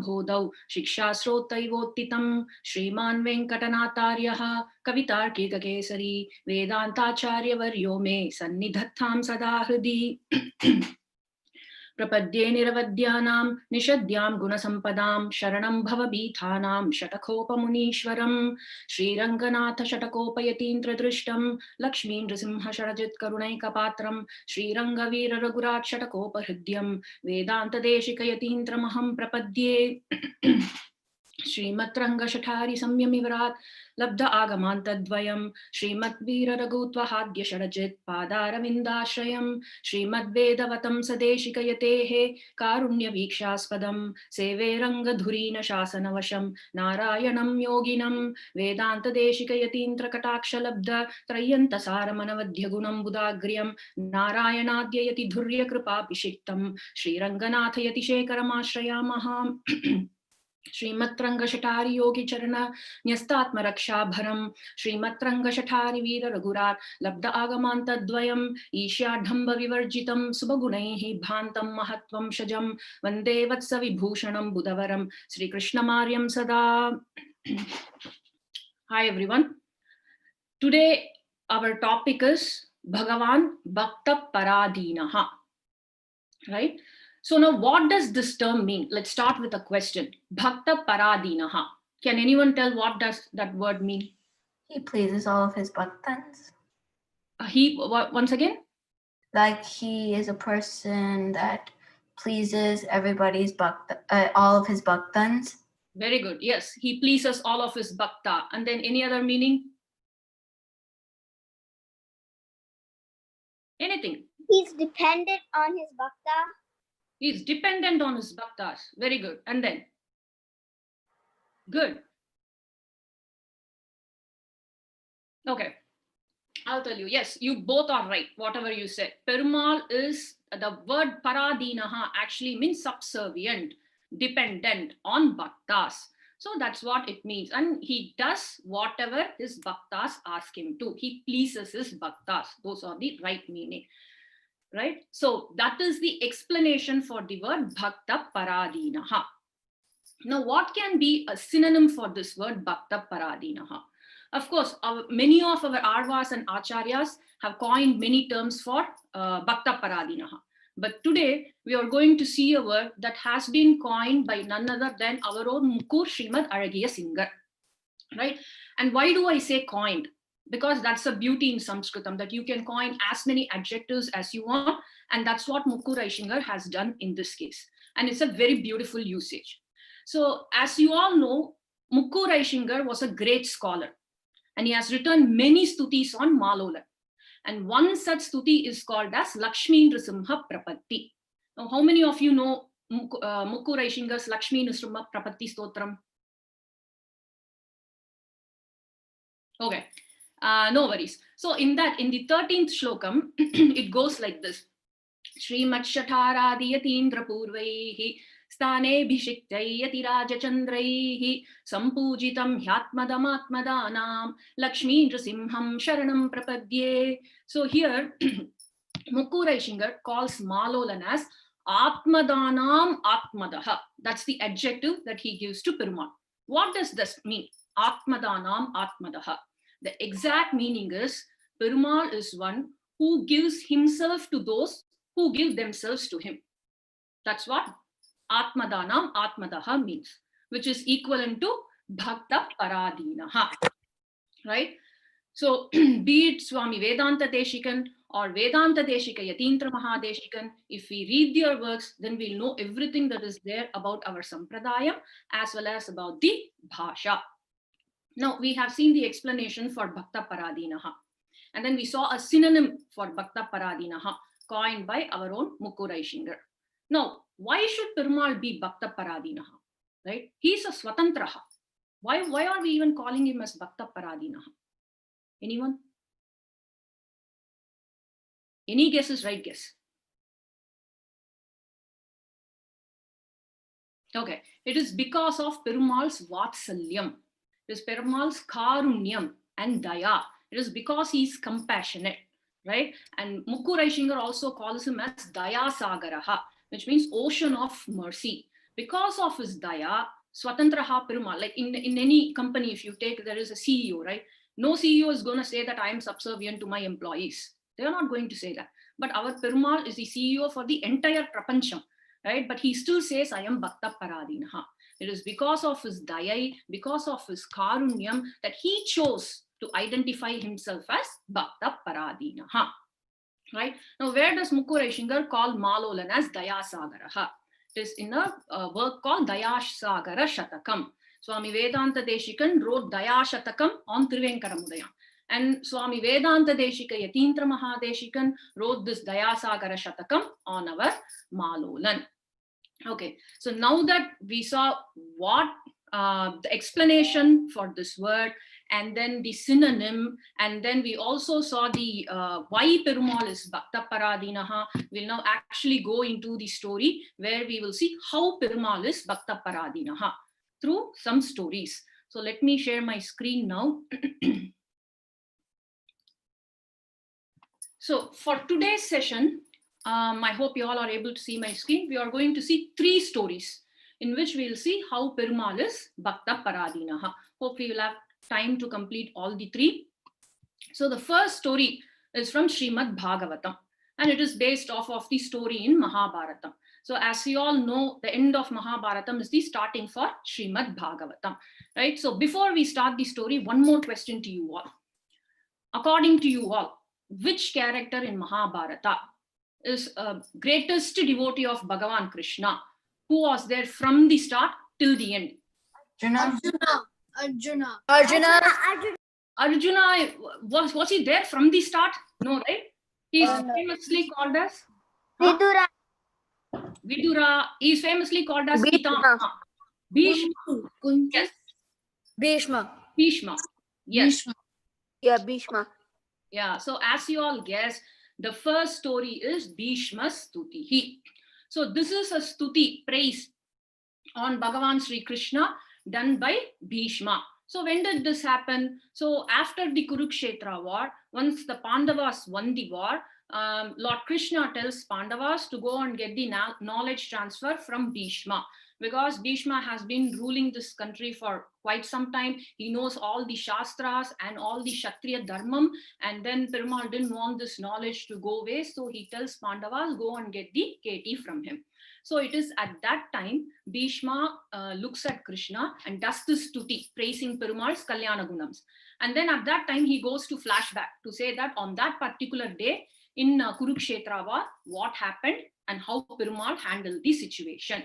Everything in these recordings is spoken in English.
वाग्बोधौ शिक्षास्रोतैवोत्थितं श्रीमान् वेङ्कटनाथार्यः कवितार्किककेसरी वेदान्ताचार्यवर्यो मे सन्निधत्तां सदा हृदि। प्रपद्ये निरवद्यानां निषद्यां गुणसम्पदां शरणं भवभीथानां शतकोपमुनीश्वरं श्रीरङ्गनाथ शतकोपयतीन्द्रदृष्टं लक्ष्मीं नृसिंहशरजित्करुणैकपात्रं श्रीरङ्गवीर रघुराज शतकोपहृद्यं वेदान्तदेशिकयतीन्द्रमहं प्रपद्ये। श्रीमद्रङ्गशठारि संयमिवरात् लब्ध आगमान्तद्वयं श्रीमद्वीर रघुत्वहाद्य षडजित् पादारविन्दाश्रयं श्रीमद्वेदवतं सदेशिकयतेः कारुण्यवीक्षास्पदं सेवे रङ्गधुरीन शासनवशं नारायणं योगिनं वेदान्तदेशिकयतीन्द्रकटाक्षलब्ध त्रय्यन्तसारमनवद्यगुणं बुधाग्र्यं नारायणाद्ययति धुर्यकृपाभिषिक्तं श्रीरङ्गनाथयतिशेखरमाश्रयामः। श्रीमद्रङ्गशठारि योगी चरण न्यस्तात्मरक्षाभरं श्रीमद्रङ्गशठारि वीर रघुराट लब्ध आगमान्तद्वयम् ईशाढम्ब विवर्जितं सुभगुणैः भान्तं महत्वं शजं वन्दे वत्स विभूषणं बुधवरं श्रीकृष्णमार्यं सदा। Hi everyone. Today our topic is Bhagavan Bhakta Paradinaha. Right? So now what does this term mean? Let's start with a question. Bhakta Paradinaha. Can anyone tell what does that word mean? He pleases all of his bhaktans. Once again? Like he is a person that pleases everybody's all of his bhaktans. Very good. Yes, he pleases all of his bhakta. And then any other meaning? Anything? He's dependent on his bhakta. He's dependent on his bhaktas. Very good. And then? Good. Okay. I'll tell you. Yes, you both are right, whatever you said. Perumal is, the word paradinaha actually means subservient, dependent on bhaktas. So that's what it means. And he does whatever his bhaktas ask him to. He pleases his bhaktas. Those are the right meaning. Right? So that is the explanation for the word Bhakta Paradinaha. Now, what can be a synonym for this word Bhakta Paradinaha? Of course, many of our Arvas and Acharyas have coined many terms for Bhakta Paradinaha. But today, we are going to see a word that has been coined by none other than our own Mukkur Srimad Alagiya Singar. Right? And why do I say coined? Because that's a beauty in Sanskritam, that you can coin as many adjectives as you want. And that's what Mukkur Aishingar has done in this case. And it's a very beautiful usage. So as you all know, Mukkur Aishingar was a great scholar. And he has written many stutis on Malola. And one such stuti is called as Lakshmi Nrisimha Prapatti. Now, how many of you know Mukkur Aishingar's Lakshmi Nrisimha Prapatti Stotram? Okay. No worries. So in the 13th shlokam, it goes like this. Srimad Shatharadiyatindra Purvaihi Stane Bhishiktayati Rajachandraihi Sampujitam Hyatmadamatmadanam Lakshmi Nrisimham Sharanam Prapadye. So here, Mukkur Aishingar calls Malolan as Atmadanam Atmadaha. That's the adjective that he gives to Perumal. What does this mean? Atmadanam Atmadaha. The exact meaning is Perumal is one who gives himself to those who give themselves to him. That's what Atmadanam Atmadaha means, which is equivalent to Bhakta Paradinaha. Right? So be it Swami Vedanta Deshikan or Vedanta Deshika Yatindra Mahadeshikan, if we read their works, then we'll know everything that is there about our Sampradayam as well as about the Bhasha. Now, we have seen the explanation for Bhakta Paradinaha. And then we saw a synonym for Bhakta Paradinaha coined by our own Mukkur Aishingar. Now, why should Perumal be Bhakta Paradinaha? Right? He's a Swatantraha. Why are we even calling him as Bhakta Paradinaha? Anyone? Any guess is right guess. Okay. It is because of Perumal's Vatsalyam. It is Perumal's Karunyam and Daya. It is because he is compassionate, right? And Mukkur Aishingar also calls him as Daya Sagaraha, which means ocean of mercy. because of his daya, Swatantraha Perumal, like in any company, if you take, there is a CEO, right? No CEO is going to say that I am subservient to my employees. They are not going to say that. But our Perumal is the CEO for the entire Prapancham, right? But he still says, I am Bhakta Paradinaha. It is because of his daya, because of his karunyam, that he chose to identify himself as Bhakta Paradinaha. Right? Now, where does Mukku Aishingar call Malolan as Dayasagaraha? It is in a work called Dayasagara Shatakam. Swami Vedanta Deshikan wrote Dayashatakam on Trivenkaramudayam. And Swami Vedanta Deshika Yatintra Mahadeshikan wrote this Dayasagara Shatakam on our Malolan. Okay, so now that we saw what the explanation for this word, and then the synonym, and then we also saw the why Perumal is Bhakta Paradinaha. We'll now actually go into the story where we will see how Perumal is Bhakta Paradinaha through some stories. So let me share my screen now. So for today's session, I hope you all are able to see my screen. We are going to see 3 stories in which we will see how Perumal is Bhakta Paradinaha. Hope we will have time to complete all the 3. So the first story is from Srimad Bhagavatam, and it is based off of the story in Mahabharatam. So as you all know, the end of Mahabharatam is the starting for Srimad Bhagavatam, right? So before we start the story, one more question to you all. According to you all, which character in Mahabharata is a greatest devotee of Bhagavan Krishna, who was there from the start till the end? Arjuna, was he there from the start? No, right? He is famously called as Vidura. Vidura. He is famously called as Pitama. Bhishma. Yes. Bhishma. Bhishma. Yes. Yeah, Bhishma. Yeah. So as you all guess, the first story is Bhishma's Stuti. So this is a Stuti, praise on Bhagavan Sri Krishna done by Bhishma. So when did this happen? So after the Kurukshetra war, once the Pandavas won the war, Lord Krishna tells Pandavas to go and get the knowledge transfer from Bhishma, because Bhishma has been ruling this country for quite some time. He knows all the Shastras and all the Kshatriya Dharmam, and then Perumal didn't want this knowledge to go waste, so he tells Pandavas, go and get the Keti from him. So it is at that time Bhishma looks at Krishna and does this stuti, praising Perumal's Kalyana Gunams. And then at that time he goes to flashback to say that on that particular day in Kurukshetra war, what happened and how Perumal handled the situation.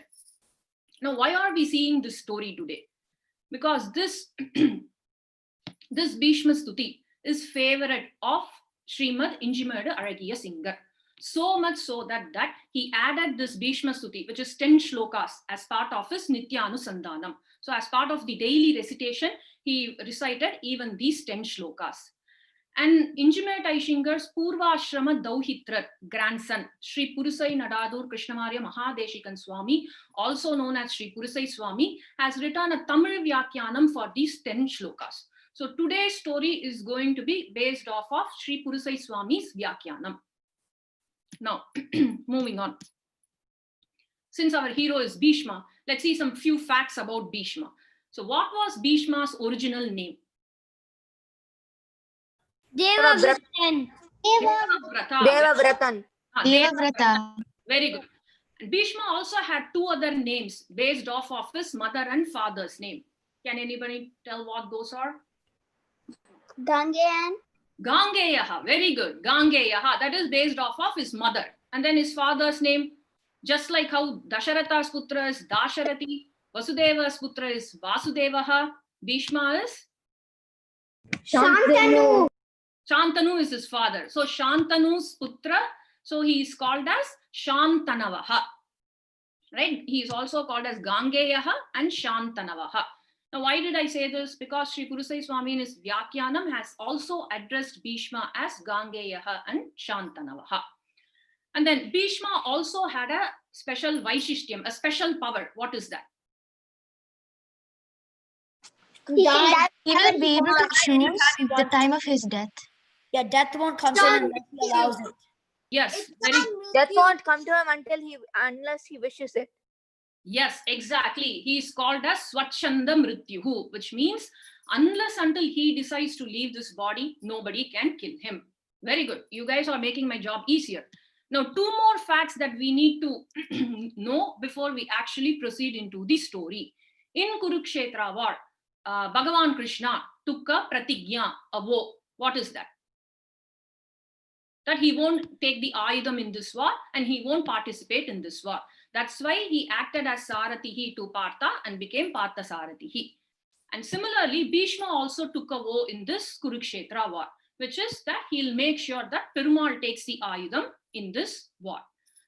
Now, why are we seeing this story today? Because this, this Bhishma Stuti is favorite of Srimad Injimadu Aragiya Singar. So much so that he added this Bhishma Stuti, which is 10 shlokas, as part of his Nityanusandhanam. So as part of the daily recitation, he recited even these 10 shlokas. And Injimadu Aishingar's Purvashrama Dauhitra grandson, Sri Purusai Nadadur Krishnamariya Mahadeshikan Swami, also known as Sri Purusai Swami, has written a Tamil Vyakyanam for these 10 shlokas. So today's story is going to be based off of Sri Purusai Swami's Vyakyanam. Now, moving on. Since our hero is Bhishma, let's see some few facts about Bhishma. So what was Bhishma's original name? Devavratan. Devavratan. Devavrata. Very good. And Bhishma also had 2 other names based off of his mother and father's name. Can anybody tell what those are? Gangeyan. Gangeyaha, very good. Gangeyaha, that is based off of his mother. And then his father's name, just like how Dasharatha's putra is Dasharati, Vasudeva's putra is Vasudevaha, Bhishma is Shantanu. Shantanu is his father. So Shantanu's putra, so he is called as Shantanavaha. Right? He is also called as Gangeyaha and Shantanavaha. Now, why did I say this? Because Sri Purusai Swami in his Vyakyanam has also addressed Bhishma as Gangeyaha and Shantanavaha. And then Bhishma also had a special Vaishishtyam, a special power. What is that? He will be able to choose the time of his death. Yeah, death won't come to him unless he allows it. Yes, very good. Death won't come to him unless he wishes it. Yes, exactly. He is called as Swachanda Mrityuhu, which means unless until he decides to leave this body, nobody can kill him. Very good. You guys are making my job easier. Now, two more facts that we need to know before we actually proceed into the story. In Kurukshetra war, Bhagavan Krishna took a pratigya, a vow. What is that? That he won't take the Ayudham in this war and he won't participate in this war. That's why he acted as Saratihi to Partha and became Partha Saratihi. And similarly, Bhishma also took a vow in this Kurukshetra war, which is that he'll make sure that Perumal takes the Ayudham in this war.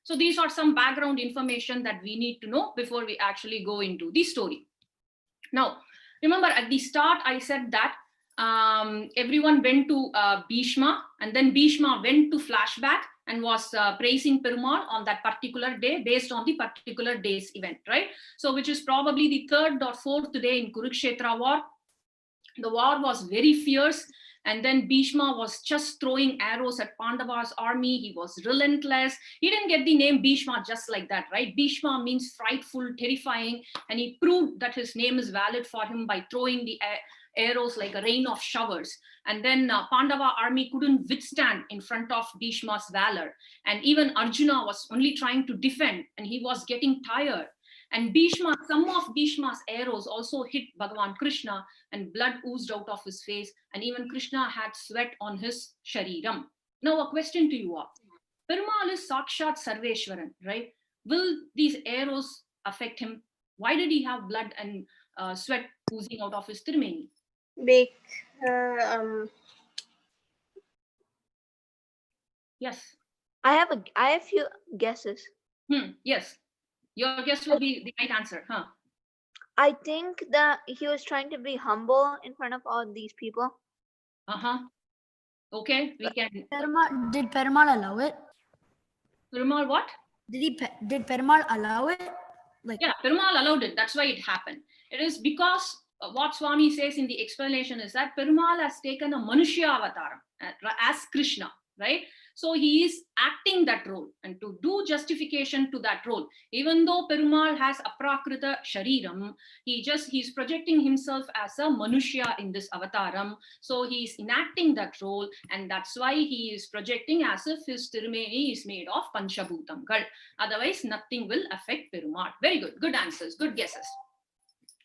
So these are some background information that we need to know before we actually go into the story. Now, remember at the start, I said that everyone went to Bhishma, and then Bhishma went to flashback and was praising Perumal on that particular day based on the particular day's event, right? So which is probably the third or fourth day in Kurukshetra war. The war was very fierce, and then Bhishma was just throwing arrows at Pandava's army. He was relentless. He didn't get the name Bhishma just like that, right? Bhishma means frightful, terrifying, and he proved that his name is valid for him by throwing the arrows like a rain of showers. And then Pandava army couldn't withstand in front of Bhishma's valor. And even Arjuna was only trying to defend, and he was getting tired. And Bhishma, some of Bhishma's arrows also hit Bhagavan Krishna, and blood oozed out of his face, and even Krishna had sweat on his shariram. Now a question to you all. Perumal is Sakshat Sarveshwaran, right? Will these arrows affect him? Why did he have blood and sweat oozing out of his tirumeni? Yes. I have few guesses. Yes. Your guess will be the right answer, huh? I think that he was trying to be humble in front of all these people. Okay, we can. Did Perumal allow it? Perumal what? Did Perumal allow it? Like, yeah, Perumal allowed it. That's why it happened. It is because what Swami says in the explanation is that Perumal has taken a Manushya avataram as Krishna, right? So he is acting that role, and to do justification to that role, even though Perumal has aprakrita shariram, he's projecting himself as a Manushya in this avataram. So he is enacting that role, and that's why he is projecting as if his tirumeni is made of Panchabhutangal. Otherwise, nothing will affect Perumal. Very good. Good answers. Good guesses.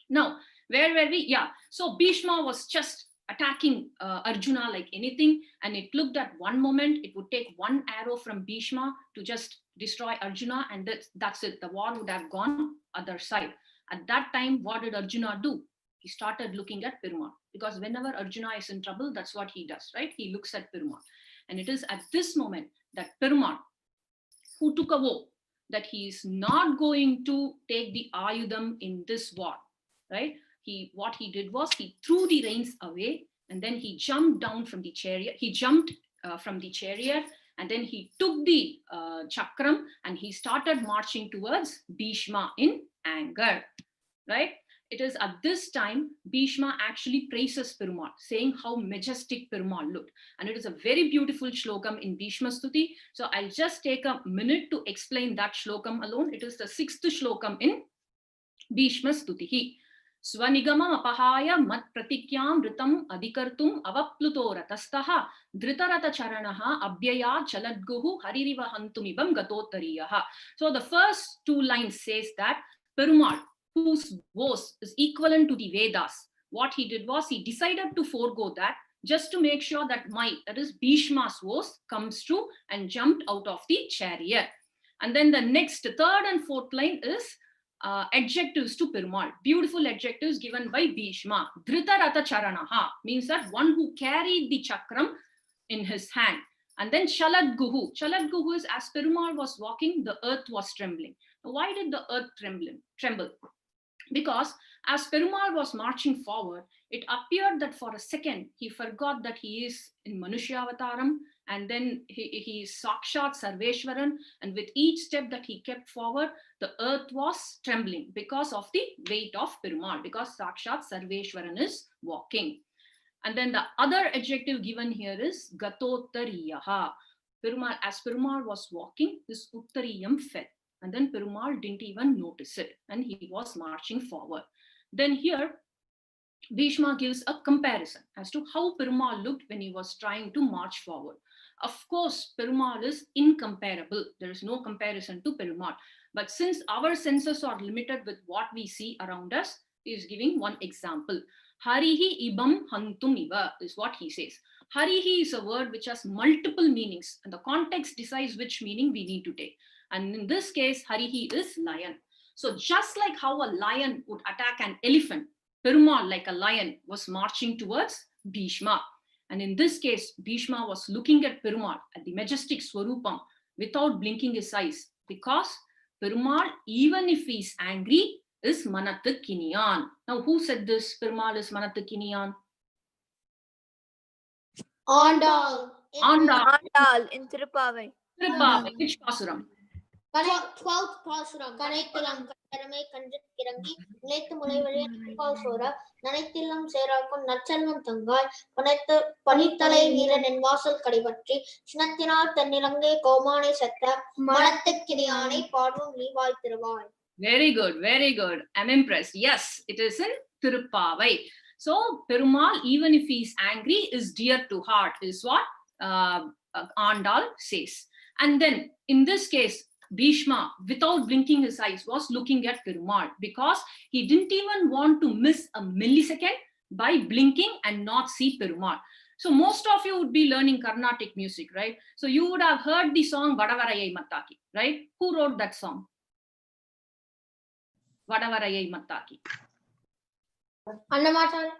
Now, where were we? Yeah. So Bhishma was just attacking Arjuna like anything, and it looked at one moment it would take one arrow from Bhishma to just destroy Arjuna, and that's it. The war would have gone other side. At that time, what did Arjuna do? He started looking at Perumal, because whenever Arjuna is in trouble, that's what he does, right? He looks at Perumal. And it is at this moment that Perumal, who took a vow that he is not going to take the Ayudham in this war, right? What he did was he threw the reins away, and then he jumped down from the chariot. He jumped from the chariot, and then he took the chakram, and he started marching towards Bhishma in anger, right? It is at this time Bhishma actually praises Perumal, saying how majestic Perumal looked. And it is a very beautiful shlokam in Bhishma Stuti. So I'll just take a minute to explain that shlokam alone. It is the 6th shlokam in Bhishma Stuti. Swanigamam apahaya mat pratikyam ritam adhikartum avapluto ratastaha dhritarata charanaha abhyaya chaladguhu haririva hantumibam gatotariyaha. So the first two lines says that Perumal, whose vows is equivalent to the Vedas, what he did was he decided to forego that just to make sure that that is Bhishma's vows comes true, and jumped out of the chariot. And then the next third and fourth line is adjectives to Perumal, beautiful adjectives given by Bhishma. Dhritarata charanaha means that one who carried the chakram in his hand. And then Chaladguhu. Chaladguhu is as Perumal was walking, the earth was trembling. Why did the earth tremble? Because as Perumal was marching forward, it appeared that for a second he forgot that he is in Manushya avataram, and then he is Sakshat Sarveshwaran, and with each step that he kept forward, the earth was trembling because of the weight of Perumal, because Sakshat Sarveshwaran is walking. And then the other adjective given here is Gatotariyaha. As Perumal was walking, this Uttariyam fell. And then Perumal didn't even notice it, and he was marching forward. Then here, Bhishma gives a comparison as to how Perumal looked when he was trying to march forward. Of course, Perumal is incomparable. There is no comparison to Perumal. But since our senses are limited with what we see around us, he is giving one example. Harihi ibam hantum iva is what he says. Harihi is a word which has multiple meanings, and the context decides which meaning we need to take. And in this case, Harihi is lion. So just like how a lion would attack an elephant, Perumal, like a lion, was marching towards Bhishma. And in this case, Bhishma was looking at Perumal, at the majestic Swarupam, without blinking his eyes, because Perumal, even if he's angry, is Manathu Kiniyan. Now, who said this? Perumal is Manathu Kiniyan. Andal. Andal in Tirupavai. Tirupavai, which Pasuram? 12th Pasuram. Kanaitillam Karamai Kandit Kirangi, Nathan Mulavarian Sora, Nanaitillam Serakun, Natchalman Tangai, Panitale Niran and Vasal Kadivatri, Chinatina, Tanilange, Komane Setta, Manatik Kiriani, Padum Levi Tiravai. Very good, very good. I'm impressed. Yes, it is in Tirupavai. So Perumal, even if he's angry, is dear to heart, is what Andal says. And then in this case, Bhishma, without blinking his eyes, was looking at Perumal because he didn't even want to miss a millisecond by blinking and not see Perumal. So most of you would be learning Carnatic music, right? So you would have heard the song Vadavarayai Mattaki, right? Who wrote that song? Vadavarayai Mattaki. Annamachari.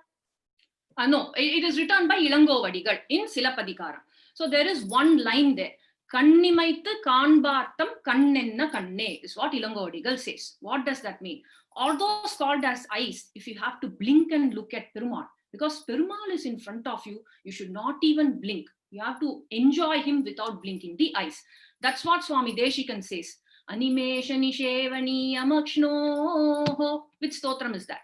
No, it is written by Ilangovadigal in Silapadikaram. So there is one line there. Kannimaithu Kanbartham Kannenna Kanne is what Ilangovadigal says. What does that mean? All those called as eyes, if you have to blink and look at Perumal, because Perumal is in front of you, you should not even blink. You have to enjoy him without blinking the eyes. That's what Swami Deshikan says. Animesha Nishevani Amakshno. Which stotram is that?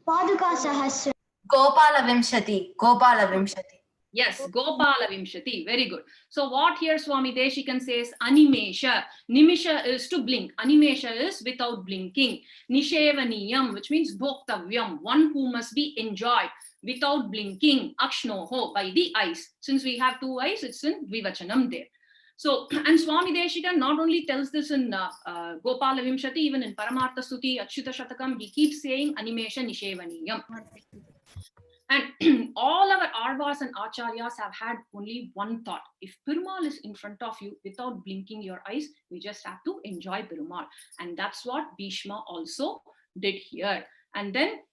Paduka Sahasra. Gopala Vimshati. Gopala Vimshati. Yes, Gopala Vimshati. Very good. So what here Swami Deshikan says, Animesha. Nimisha is to blink. Animesha is without blinking. Nishevaniyam, which means Bhoktavyam, one who must be enjoyed without blinking. Akshnoho, by the eyes. Since we have two eyes, it's in Vivachanam there. So, and Swami Deshikan not only tells this in Gopala Vimshati, even in Paramartha Stuti, Achyuta Shatakam, he keeps saying Animesha Nishevaniyam. And all our Arvas and Acharyas have had only one thought. If Perumal is in front of you without blinking your eyes, we just have to enjoy Perumal. And that's what Bhishma also did here. And then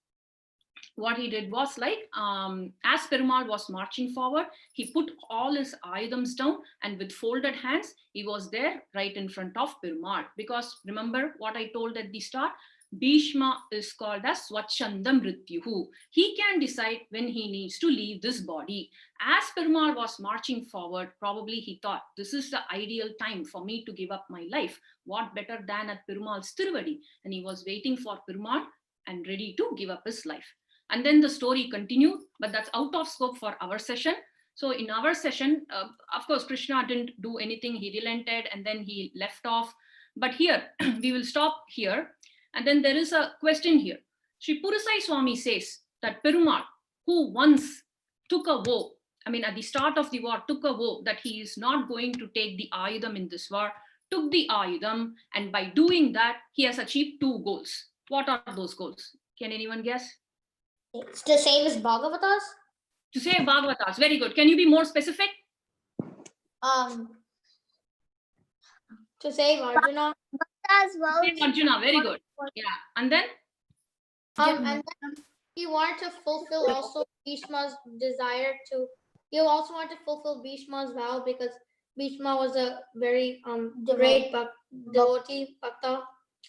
what he did was like, as Perumal was marching forward, he put all his ayudams down and with folded hands, he was there right in front of Perumal. Because remember what I told at the start, Bhishma is called as Swachhandam Mrityuhu. He can decide when he needs to leave this body. As Perumal was marching forward, probably he thought, this is the ideal time for me to give up my life. What better than at Perumal's Tiruvadi? And he was waiting for Perumal and ready to give up his life. And then the story continued, but that's out of scope for our session. So in our session, of course, Krishna didn't do anything. He relented and then he left off. But here, we will stop here. And then there is a question here. Sri Purusai Swami says that Perumal, who once took a vow, I mean, at the start of the war, took a vow that he is not going to take the Ayudam in this war, took the Ayudam, and by doing that, he has achieved 2 goals. What are those goals? Can anyone guess? It's the same as Bhagavatas. To say Bhagavatas. Very good. Can you be more specific? To save Arjuna. As well. Say Arjuna. Very good. Yeah. And then? And then he wanted to fulfill also Bhishma's desire to. He also wanted to fulfill Bhishma's vow because Bhishma was a very great devotee, bhakta.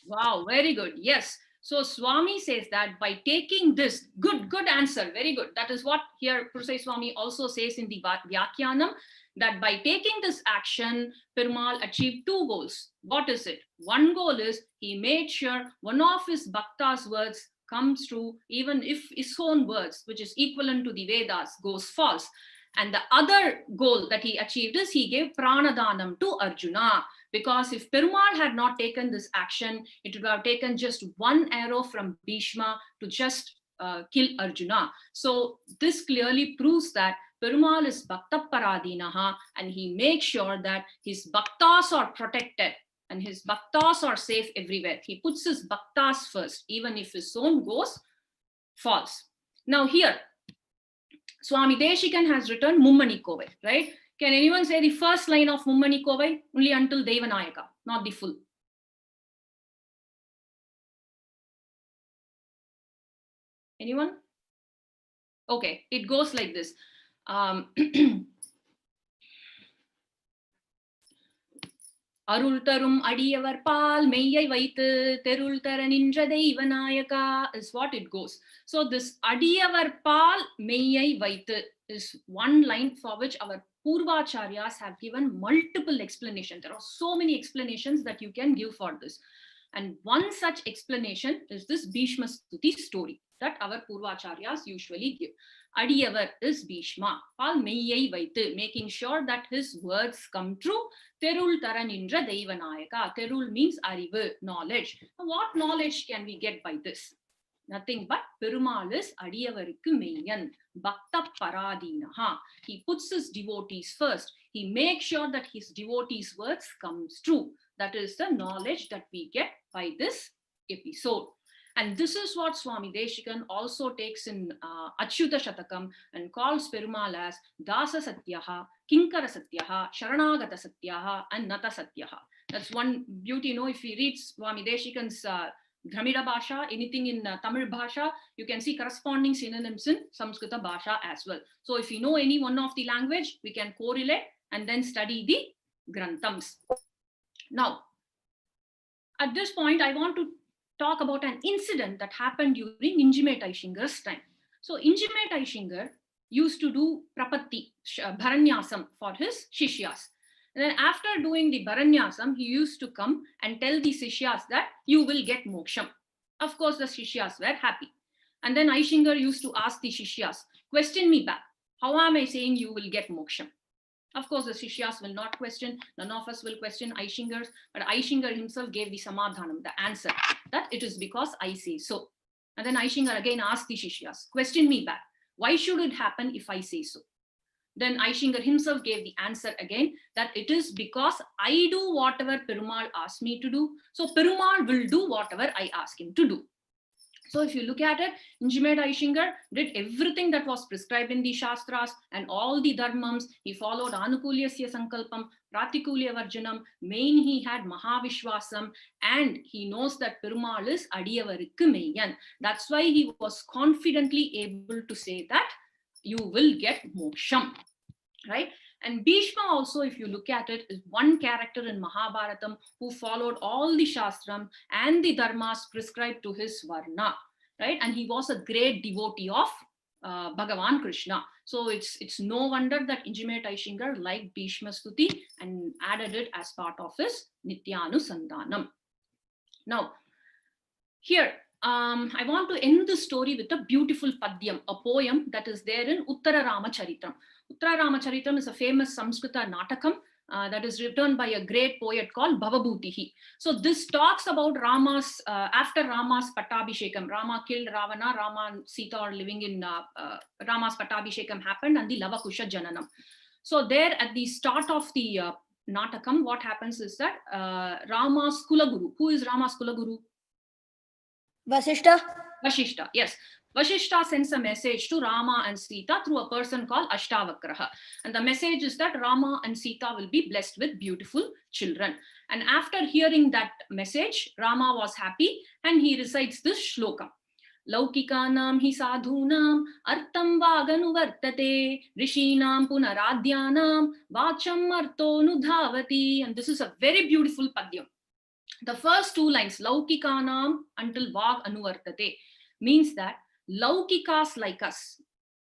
Wow. Very good. Yes. So Swami says that by taking this, good answer, very good. That is what here Purusai Swami also says in the Vyakyanam, that by taking this action, Perumal achieved 2 goals. What is it? One goal is he made sure one of his bhakta's words comes true, even if his own words, which is equivalent to the Vedas, goes false. And the other goal that he achieved is he gave Pranadanam to Arjuna. Because if Perumal had not taken this action, it would have taken just one arrow from Bhishma to just kill Arjuna. So this clearly proves that Perumal is Bhakta Paradinaha, and he makes sure that his Bhaktas are protected and his Bhaktas are safe everywhere. He puts his Bhaktas first, even if his own goes false. Now here, Swami Deshikan has written Mummani Kovai, right? Can anyone say the first line of Mummani Kovai? Only until Devanayaka, not the full. Anyone? Okay, it goes like this. Arul tarum adiyavar paal meyyai vaitu terul tara ninja Devanayaka is what it goes. So this adiyavar paal meyyai vaitu is one line for which our Purvacharyas have given multiple explanations. There are so many explanations that you can give for this. And one such explanation is this Bhishma Stuti story that our Purvacharyas usually give. Adiyavar is Bhishma, Pal meyyai vaitu, making sure that his words come true. Terul tara ninja Devanayaka. Terul means arivu, knowledge. Now, what knowledge can we get by this? Nothing but Perumal is Adiyavarikku Meyyan, Bhakta Paradinaha. He puts his devotees first. He makes sure that his devotees' words comes true. That is the knowledge that we get by this episode. And this is what Swami Deshikan also takes in Achyuta Shatakam and calls Perumal as Dasa Satyaha, Kinkara Satyaha, Sharanagata Satyaha, and Nata Satyaha. That's one beauty, you know, if we read Swami Deshikan's Dramida Bhasha, anything in Tamil Bhasha, you can see corresponding synonyms in Samskrita Bhasha as well. So if you know any one of the language, we can correlate and then study the Granthams. Now, at this point, I want to talk about an incident that happened during Injimate Aishingar's time. So Injimate Aishingar used to do Prapatti, Bharanyasam for his Shishyas. And then after doing the Bharanyasam, he used to come and tell the Sishyas that you will get moksham. Of course, the Sishyas were happy. And then Aishingar used to ask the Sishyas, question me back. How am I saying you will get moksham? Of course, the Sishyas will not question. None of us will question Aishingar. But Aishingar himself gave the Samadhanam, the answer, that it is because I say so. And then Aishingar again asked the Sishyas, question me back. Why should it happen if I say so? Then Aishingar himself gave the answer again, that it is because I do whatever Perumal asked me to do. So Perumal will do whatever I ask him to do. So if you look at it, Injimate Aishingar did everything that was prescribed in the Shastras and all the dharmams. He followed Anukulyasya Sankalpam, Pratikulya Varjanam. Main, he had Mahavishwasam, and he knows that Perumal is Adiyavarikku Meyyan. That's why he was confidently able to say that you will get moksham, right? And Bhishma also, if you look at it, is one character in Mahabharatam who followed all the Shastram and the dharmas prescribed to his Varna, right? And he was a great devotee of Bhagavan Krishna. So it's no wonder that Injimate Aishingar liked Bhishma Stuti and added it as part of his Nityanusandanam. Now, here, I want to end the story with a beautiful padyam, a poem that is there in Uttara Ramacharitam. Uttara Ramacharitam is a famous Samskrita natakam that is written by a great poet called Bhavabhutihi. So this talks about Rama's, after Rama's Pattabhishekam. Rama killed Ravana, Rama and Sita are living in, Rama's Pattabhishekam happened and the Lavakusha Jananam. So there at the start of the natakam, what happens is that Rama's Kulaguru, who is Rama's Kulaguru? Vasishta? Vashishta, yes. Vashishta sends a message to Rama and Sita through a person called Ashtavakraha. And the message is that Rama and Sita will be blessed with beautiful children. And after hearing that message, Rama was happy and he recites this shloka. Laukikanam hi sadhunam artam vaganuvartate rishinam punaradhyanam vacham arto nudhavati. And this is a very beautiful padyam. The first two lines, Laukikanam until Vag Anuvartate, means that Laukikas like us,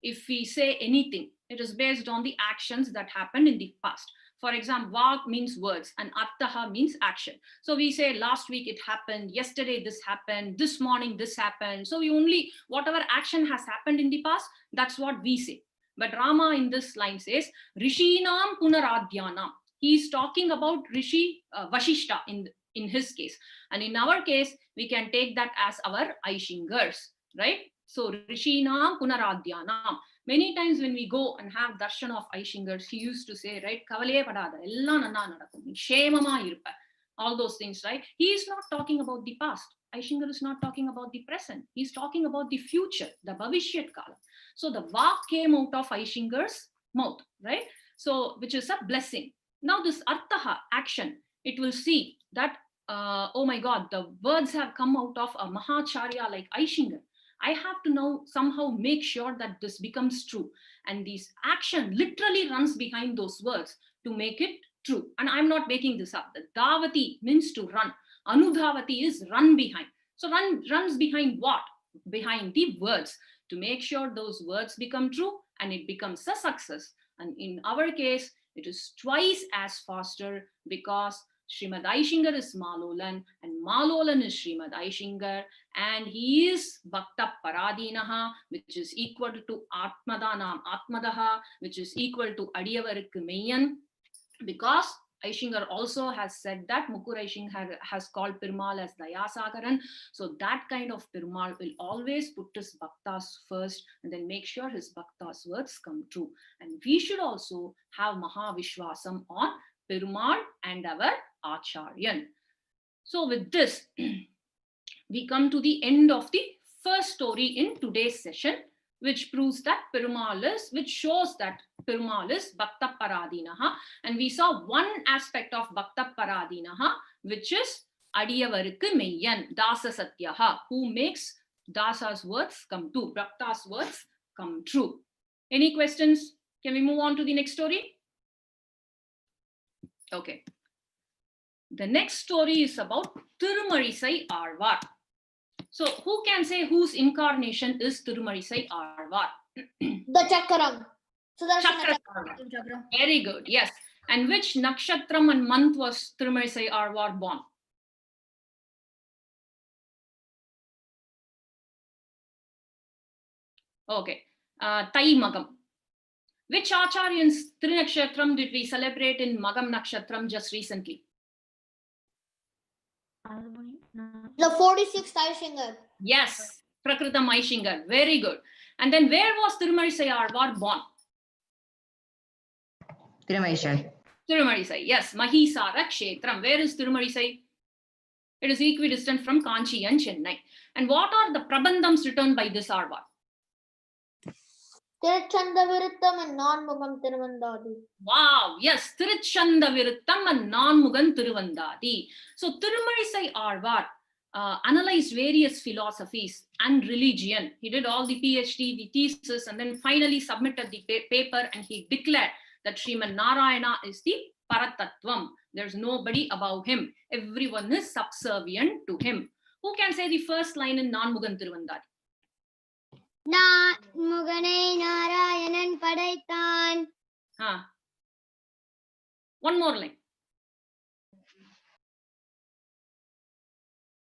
if we say anything, it is based on the actions that happened in the past. For example, Vag means words and Attaha means action. So we say last week it happened, yesterday this happened, this morning this happened. So we only, whatever action has happened in the past, that's what we say. But Rama in this line says, Rishinam Punaradhyanam. he is talking about Rishi Vashishta in his case. And in our case, we can take that as our Aishingars, right? So Rishinam Punaradhyanam. Many times when we go and have darshan of Aishingars, he used to say, right, Kavale Padada, Ella Nana Nadakum, Shemama Irpa, all those things, right? He is not talking about the past. Aishingar is not talking about the present. He's talking about the future, the Bhavishyat Kala. So the Vak came out of Aishingar's mouth, right? So, which is a blessing. Now this Arthaha, action, it will see that, oh my God, the words have come out of a Mahacharya like Aishingar. I have to now somehow make sure that this becomes true. And this action literally runs behind those words to make it true. And I'm not making this up. The Davati means to run. Anudhavati is run behind. So runs behind what? Behind the words, to make sure those words become true and it becomes a success. And in our case, it is twice as faster because Srimad Aishingar is Malolan and Malolan is Srimad Aishingar, and he is Bhakta Paradinaha, which is equal to Atmadanam Atmadaha, which is equal to Adiyavarukku Meyyan, because Aishingar also has said that Mukur Aishingar has called Perumal as Dayasagaran. So that kind of Perumal will always put his bhaktas first and then make sure his bhaktas words come true. And we should also have Mahavishwasam on Perumal and our Acharyan. So with this, we come to the end of the first story in today's session, which proves that Perumal is, which shows that Perumal is Bhakta Paradinaha. And we saw one aspect of Bhakta Paradinaha, which is Adiyavarukku Meyyan, Dasa Satyaha, who makes Dasa's words come true, Bhakta's words come true. Any questions? Can we move on to the next story? Okay. The next story is about Tirumalizai Aalvar. So who can say whose incarnation is Tirumalizai Aalvar? The Chakram. Sudarshana Chakra. Very good, yes. And which nakshatram and month was Tirumalizai Aalvar born? Okay, Tai Magam. Which Acharyan's Trinakshatram did we celebrate in Magam Nakshatram just recently? The 46th Aishingar. Yes, Prakritam Aishingar. Very good. And then where was Tirumalizai Aalvar born? Tirumalizai. Tirumalizai, yes, Mahisara Kshetram. Where is Tirumalizai? It is equidistant from Kanchi and Chennai. And what are the Prabandhams written by this Aalvar? Tiruchanda Viruttam and Nanmugam Tiruvandadi. Wow, yes, Tiruchanda Viruttam and Nanmugam Tiruvandadi. So Tirumalizai Aalvar analyzed various philosophies and religion. He did all the PhD, the thesis, and then finally submitted the paper, and he declared that Sriman Narayana is the Paratattvam. There's nobody above him. Everyone is subservient to him. Who can say the first line in Nanmugam Tiruvandadi? Muganai Narayanan Padaitan. One more line.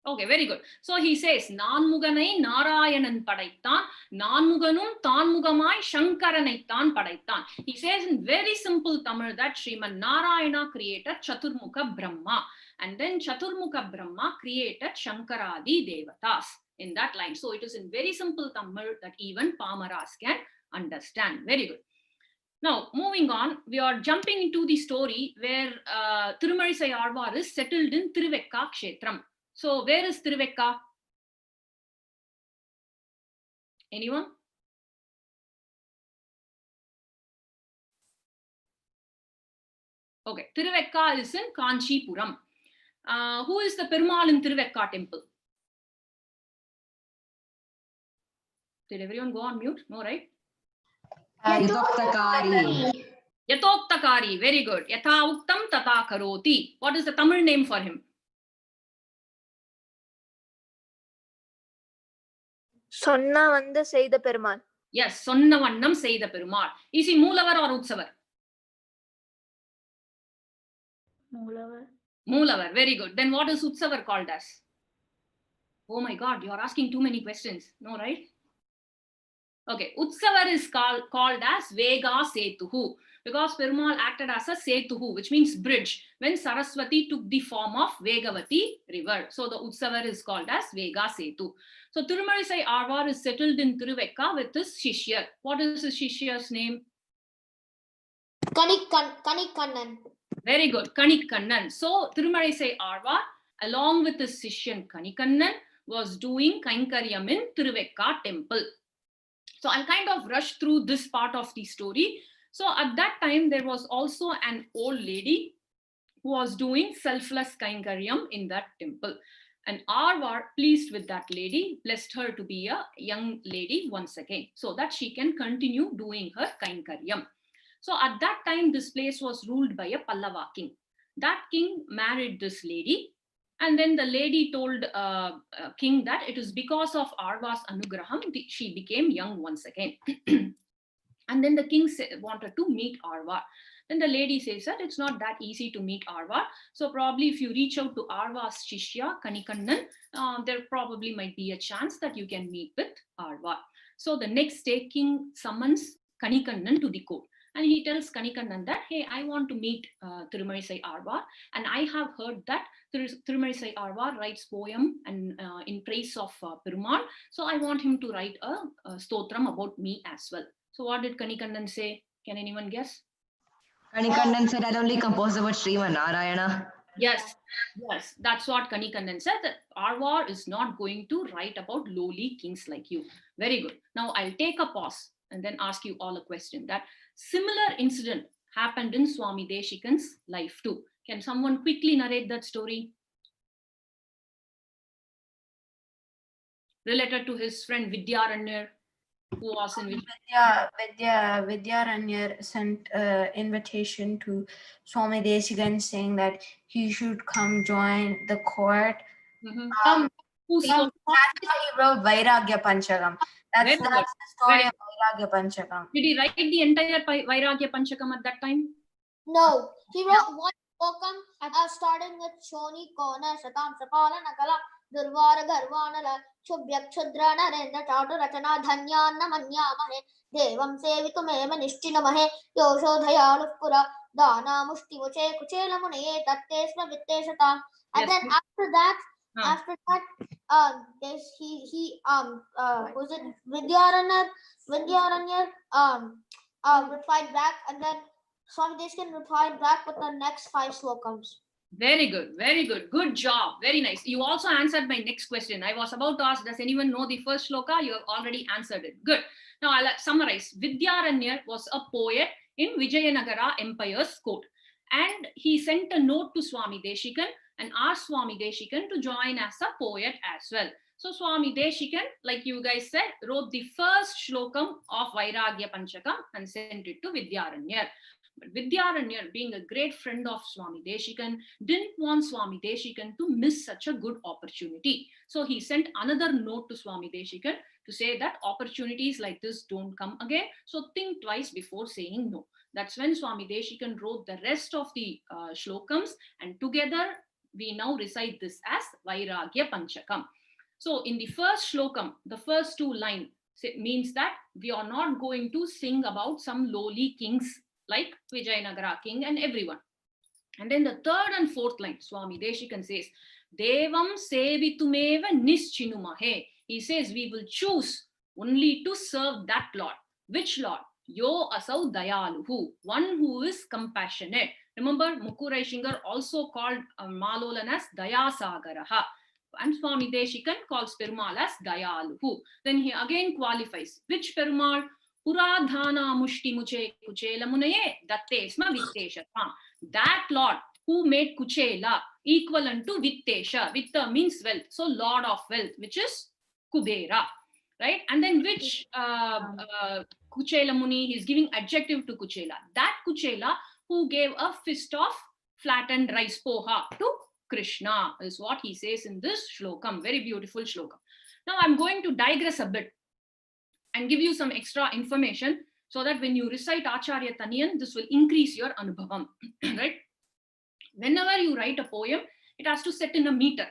Okay, very good. So he says, Nanmuganai Narayanan Padaittan, Nanmuganum Tanmugamai Shankaranaitan Padaittan. He says in very simple Tamil that Sriman Narayana created Chaturmukha Brahma, and then Chaturmukha Brahma created Shankaradi Devatas in that line. So it is in very simple Tamil that even Pamaras can understand. Very good. Now, moving on, we are jumping into the story where Tirumalizai Aalvar is settled in Tiruvekka Kshetram. So where is Tiruvekka? Anyone? Okay, Tiruvekka is in Kanchipuram. Who is the Perumal in Tiruvekka temple? Did everyone go on mute? No, right? Yatoktakari. Yatoktakari, very good. Yatha uktam tata karoti. What is the Tamil name for him? Sonna vanda Seida Perumal. Yes, Sonna Vannam Seida Perumal. Is he Moolavar or Utsavar? Moolavar. Moolavar, very good. Then what is Utsavar called as? Oh my God, you are asking too many questions. No, right? Okay, Utsavar is called as Vega Setuhu because Perumal acted as a Setuhu, which means bridge, when Saraswati took the form of Vegavati river. So the Utsavar is called as Vega Setu. So Tirumalizai Arvar is settled in Tiruvekka with his Shishya. What is his Shishya's name? Kanikkannan. Very good, Kanikkannan. So Tirumalizai Arvar, along with his Shishyan Kanikkannan, was doing Kainkaryam in Tiruvekka temple. So I'll kind of rush through this part of the story. So at that time, there was also an old lady who was doing selfless Kainkaryam in that temple. And Arvar, pleased with that lady, blessed her to be a young lady once again, so that she can continue doing her Kainkaryam. So at that time, this place was ruled by a Pallava king. That king married this lady. And then the lady told king that it is because of Arva's anugraham she became young once again. And then the king wanted to meet Arva. Then the lady says that it's not that easy to meet Arva. So probably if you reach out to Arva's Shishya, Kanikkannan, there probably might be a chance that you can meet with Arva. So the next day, king summons Kanikkannan to the court. And he tells Kanikkannan that, hey, I want to meet Tirumalizai Arva. And I have heard that Tirumalizai Arva writes poem and in praise of Perumal. So I want him to write a stotram about me as well. So what did Kanikkannan say? Can anyone guess? Kanikkannan said, I'll only compose about Sriman Narayana. Yes, that's what Kanikkannan said, that Arvar is not going to write about lowly kings like you. Very good. Now I'll take a pause and then ask you all a question. That similar incident happened in Swami Deshikan's life too. Can someone quickly narrate that story? Related to his friend Vidyaranyar, who was in Vidyaranyar sent an invitation to Swami Deshikan saying that he should come join the court. Mm-hmm. That's why he wrote Vairagya Panchakam. That's the story of Vairagya Panchakam. Did he write the entire Vairagya Panchakam at that time? No, he wrote one slokam starting with Shoni Kona Shatam Shapala Nakala Durvara Garvanala Shubhyak Chudra Narendra Tatu Ratana Dhanyana Manyamahe Devam Sevitumema Nishtinamahe Yoshodhayalupura Dana Mushti Muche Kuchela Mune Tattesma Vitteshata. And then after that, was it Vidyaranyar replied back, and then Swami Deshikan replied back with the next 5 slokams. Very good, very good. Good job. Very nice. You also answered my next question. I was about to ask, does anyone know the first shloka? You have already answered it. Good. Now I'll summarize. Vidyaranyar was a poet in Vijayanagara Empire's court. And he sent a note to Swami Deshikan and asked Swami Deshikan to join as a poet as well. So Swami Deshikan, like you guys said, wrote the first shlokam of Vairagya Panchakam and sent it to Vidyaranyar. But Vidyaranyar, being a great friend of Swami Deshikan, didn't want Swami Deshikan to miss such a good opportunity. So he sent another note to Swami Deshikan to say that opportunities like this don't come again. So think twice before saying no. That's when Swami Deshikan wrote the rest of the shlokams, and together we now recite this as Vairagya Panchakam. So in the first shlokam, the first 2 lines means that we are not going to sing about some lowly kings like Vijayanagara king and everyone. And then the 3rd and 4th line, Swami Deshikan says, Devam sevitumeva nischinumahe. He says we will choose only to serve that Lord. Which Lord? Yo asau dayaluhu, one who is compassionate. Remember, Mukurai Shingar also called Malolan as Dayasagaraha. And Swami Deshikan calls Perumal as Dayaluhu. Then he again qualifies. Which Perumal? Puradhana mushti muche kuchela munaye dattesma vitteshatam. That Lord who made kuchela equivalent to vittesha. Vitta means wealth. So Lord of wealth, which is Kubera. Right? And then which Kuchela Muni, he's giving adjective to Kuchela. That Kuchela who gave a fist of flattened rice poha to Krishna is what he says in this shlokam. Very beautiful shlokam. Now I'm going to digress a bit and give you some extra information so that when you recite Acharya Taniyan, this will increase your anubhavam. Right? Whenever you write a poem, it has to set in a meter.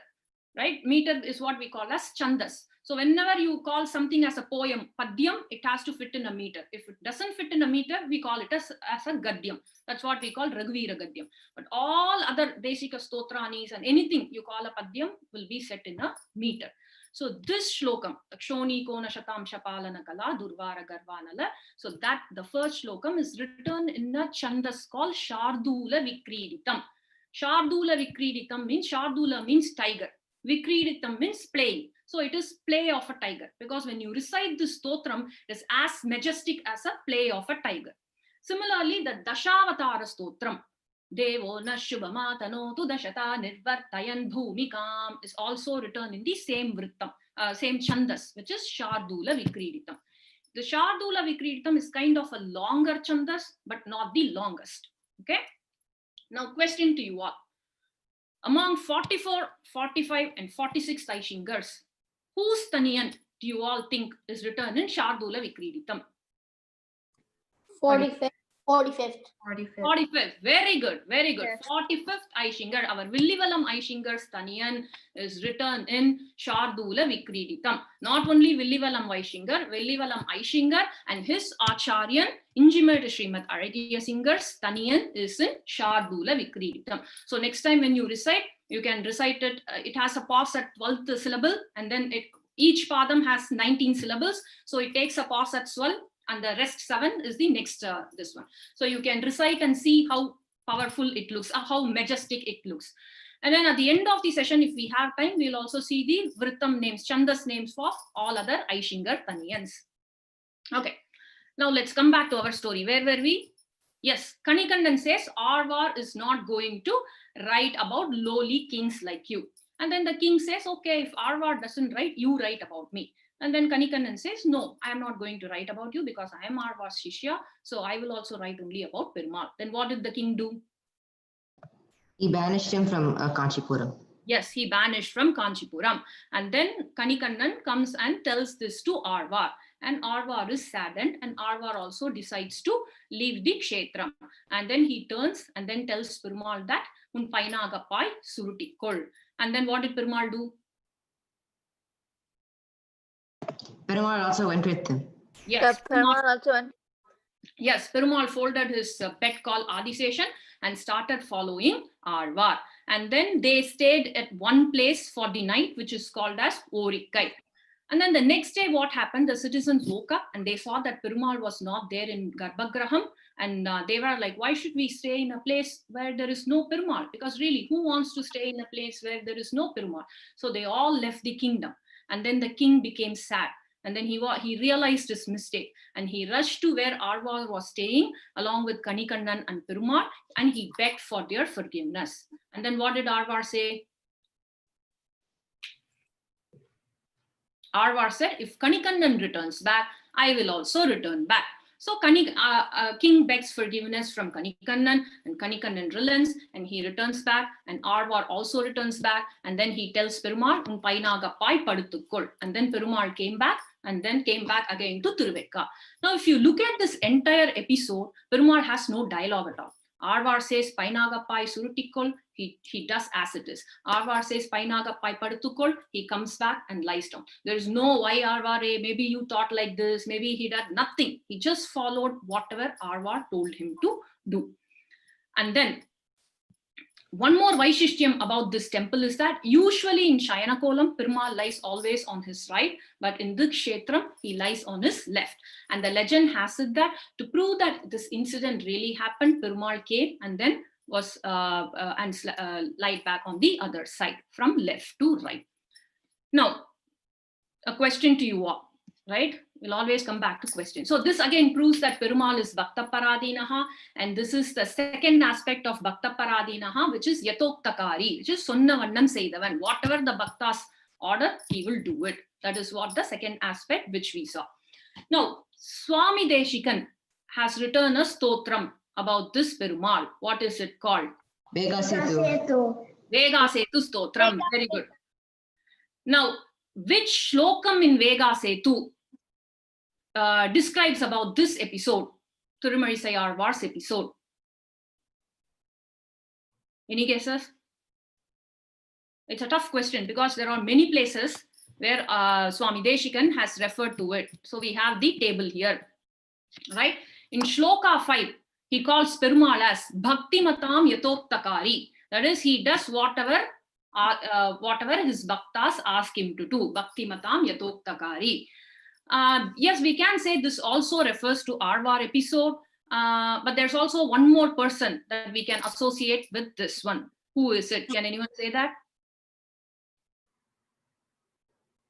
Right? Meter is what we call as chandas. So whenever you call something as a poem, padyam, it has to fit in a meter. If it doesn't fit in a meter, we call it as a gadyam. That's what we call Raghuvira Gadyam. But all other Desika Stotranis and anything you call a padyam will be set in a meter. So this shlokam, Kshoni Kona Shatam Shapalana Kala Durvara Garvanala. So that the first shlokam is written in a chandas called Shardula Vikriditam. Shardula Vikriditam means Shardula means tiger. Vikriditam means playing. So it is play of a tiger, because when you recite this stotram, it is as majestic as a play of a tiger. Similarly, the Dashavatara stotram, Devo na Shubhamatano tu Dashata Nirvartayan Bhumikam, is also written in the same vrittam, same chandas, which is Shardula Vikriditam. The Shardula Vikriditam is kind of a longer chandas, but not the longest. Okay. Now, question to you all. Among 44, 45, and 46 Aishingars, whose Taniyan do you all think is written in Shardula Vikriditam? 45th. 45th. 45th. Very good. Very good. Yes. 45th Aishingar. Our Villivalam Aishingar's Taniyan is written in Shardula Vikriditam. Not only Villivalam Villivalam Aishingar and his Acharyan, Injimad Srimad Aragiya Singar's Taniyan is in Shardula Vikriditam. So next time when you recite, you can recite it. It has a pause at 12th syllable, and then each padam has 19 syllables. So it takes a pause at 12. And the rest 7 is the next this one. So you can recite and see how powerful it looks, how majestic it looks. And then at the end of the session, if we have time, we'll also see the Vrittam names, Chandas names for all other Aishingar Taniyans. Okay, now let's come back to our story. Where were we? Yes, Kanikandan says, Arvar is not going to write about lowly kings like you. And then the king says, okay, if Arvar doesn't write, you write about me. And then Kanikandan says, no, I am not going to write about you because I am Arvar's Shishya. So I will also write only about Perumal. Then what did the king do? He banished him from Kanchipuram. Yes, he banished from Kanchipuram. And then Kanikandan comes and tells this to Arvar. And Arvar is saddened, and Arvar also decides to leave the Kshetram. And then he turns and then tells Perumal that Un Painagapai Surutikol. And then what did Perumal do? Perumal also went with him. Yes, Perumal also went. Yes, Perumal folded his pet called Adiseshan and started following Arvar. And then they stayed at one place for the night, which is called as Orikkai. And then the next day, what happened? The citizens woke up and they saw that Perumal was not there in Garbhagraham. And they were like, why should we stay in a place where there is no Perumal? Because really, who wants to stay in a place where there is no Perumal? So they all left the kingdom. And then the king became sad. And then he realized his mistake, and he rushed to where Arvar was staying along with Kanikandan and Perumal, and he begged for their forgiveness. And then what did Arvar say? Arvar said, if Kanikandan returns back, I will also return back. So king begs forgiveness from Kanikandan, and Kanikandan relents, and he returns back, and Arvar also returns back, and then he tells Perumal, Un Painagapai Padutukol. And then Perumal came back, and then came back again to Tiruvekka. Now, if you look at this entire episode, Perumal has no dialogue at all. Arvar says Painagapai Surutikol, he does as it is. Arvar says Painagapai Padutukol, he comes back and lies down. There is no why Arvar, maybe you thought like this, maybe he did nothing. He just followed whatever Arvar told him to do. And then one more Vaishishtyam about this temple is that usually in Shayanakolam, Perumal lies always on his right, but in this Kshetram, he lies on his left. And the legend has it that to prove that this incident really happened, Perumal came and then was lied back on the other side from left to right. Now, a question to you all, right? We'll always come back to questions. So this again proves that Perumal is Bhakta Paradinaha, and this is the second aspect of Bhakta Paradinaha, which is Yatoktakari, which is Sonna Vannam Seidavan. Whatever the Bhaktas order, he will do it. That is what the second aspect which we saw. Now, Swami Deshikan has written a stotram about this Perumal. What is it called? Vega Setu. Vega Setu stotram. Very good. Now, which shlokam in Vega Setu describes about this episode, Tirumalizai Arvar's episode? Any guesses? It's a tough question because there are many places where Swami Deshikan has referred to it. So we have the table here, right? In Shloka 5, he calls Perumal as Bhakti Matam Yatoktakari. That is, he does whatever his bhaktas ask him to do. Bhakti Matam Yatoktakari. Yes, we can say this also refers to Arvar episode, but there's also one more person that we can associate with this one. Who is it? Can anyone say that?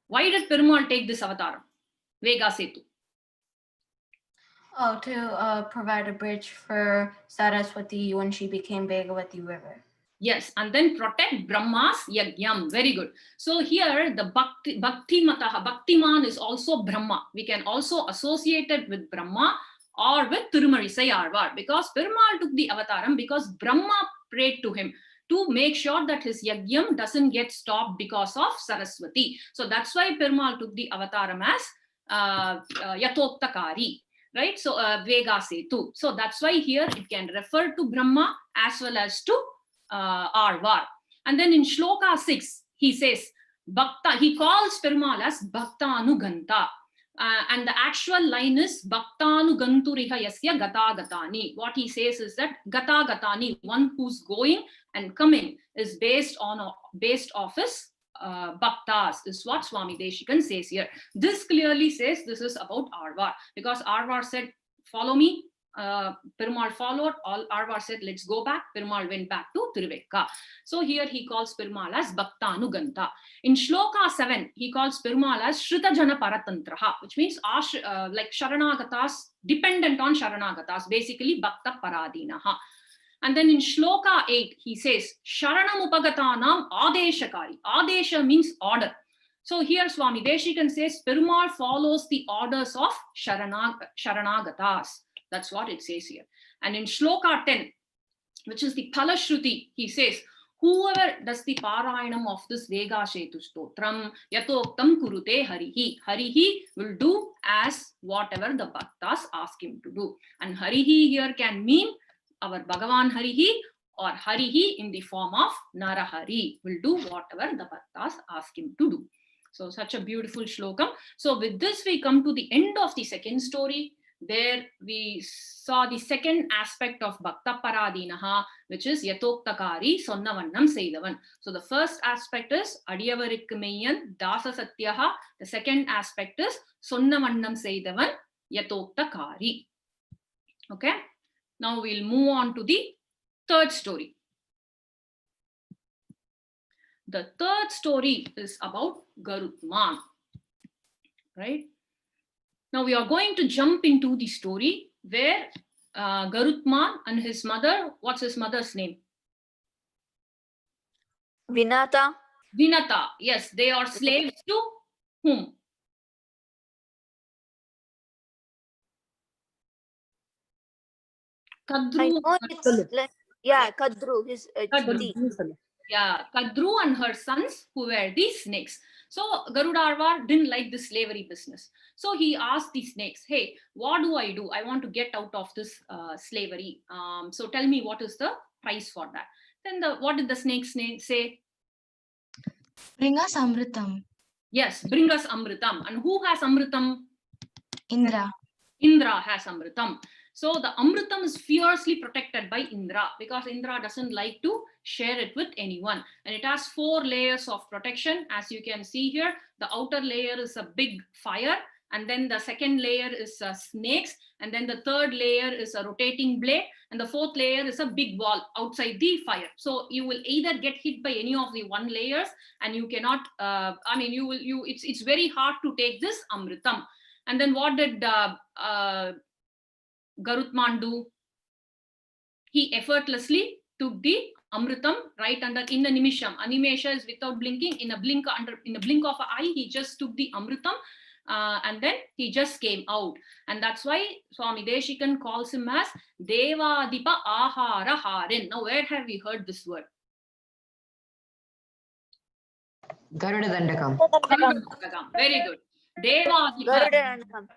Why did Perumal take this avatar? Vega Setu. Oh, to provide a bridge for Saraswati when she became Vegavati River. Yes, and then protect Brahma's Yagyam. Very good. So here the Bhakti Mataha, Bhaktiman is also Brahma. We can also associate it with Brahma or with Tirumalizai Arvar, because Perumal took the avataram because Brahma prayed to him to make sure that his Yagyam doesn't get stopped because of Saraswati. So that's why Perumal took the avataram as Yatoktakari. Right? So Vega Setu. So that's why here it can refer to Brahma as well as to Arvar. And then in Shloka 6, he says, Bhakta, he calls Perumal as Bhaktanuganta. And the actual line is Bhaktanuganturiha yasya gata gatani. What he says is that gata gatani, one who's going and coming, is based off his bhaktas, is what Swami Deshikan says here. This clearly says this is about Arvar, because Arvar said, follow me. Perumal followed. All Arvar said, let's go back. Perumal went back to Tiruvekka. So here he calls Perumal as Bhaktanuganta. In Shloka 7, he calls Perumal as Shritajana Paratantraha, which means like Sharanagatas, dependent on Sharanagatas, basically Bhakta Paradinaha. And then in Shloka 8, he says, Sharanam Upagatanam Adeshakari. Adesha means order. So here Swami Deshikan says, Perumal follows the orders of Sharanagatas. That's what it says here. And in Shloka 10, which is the Palashruti, he says, whoever does the Parayanam of this Vega Setu Stotram, Yatoktam Kurute Harihi. Harihi will do as whatever the Bhaktas ask him to do. And Harihi here can mean our Bhagavan Harihi, or Harihi in the form of Narahari, will do whatever the Bhaktas ask him to do. So such a beautiful shlokam. So with this we come to the end of the second story. There we saw the second aspect of Bhakta Paradinaha, which is Yatoktakari, Sonnavannam Seidavan. So the first aspect is Adiyavarikku Meiyan, Dasa Satyaha. The second aspect is Sonnavannam Seidavan, Yatoktakari. Okay. Now we'll move on to the third story. The third story is about Garudman, right? Now we are going to jump into the story where Garudman and his mother, what's his mother's name? Vinata. Vinata, yes, they are slaves to whom? I Kadru. know it's like, yeah, Kadru, his Kadru. Chiti. Yeah, Kadru and her sons who were the snakes. So Garudarvar didn't like the slavery business. So he asked the snakes, hey, what do? I want to get out of this slavery. So tell me what is the price for that. Then what did the snakes say? Bring us Amritam. Yes, bring us Amritam. And who has Amritam? Indra. Indra has Amritam. So the Amritam is fiercely protected by Indra, because Indra doesn't like to share it with anyone. And it has 4 layers of protection. As you can see here, the outer layer is a big fire. And then the second layer is snakes. And then the third layer is a rotating blade. And the fourth layer is a big wall outside the fire. So you will either get hit by any of the 1 layers, and you cannot, it's very hard to take this Amritam. And then what did Garudman do? He effortlessly took the Amritam right under in a nimisham. Animesha is without blinking. In a blink of an eye, he just took the Amritam and then he just came out. And that's why Swami Deshikan calls him as Devadipa Ahara Harin. Now, where have we heard this word? Garuda Dandakam. Very good. Devadipa. Garuda Dandakam.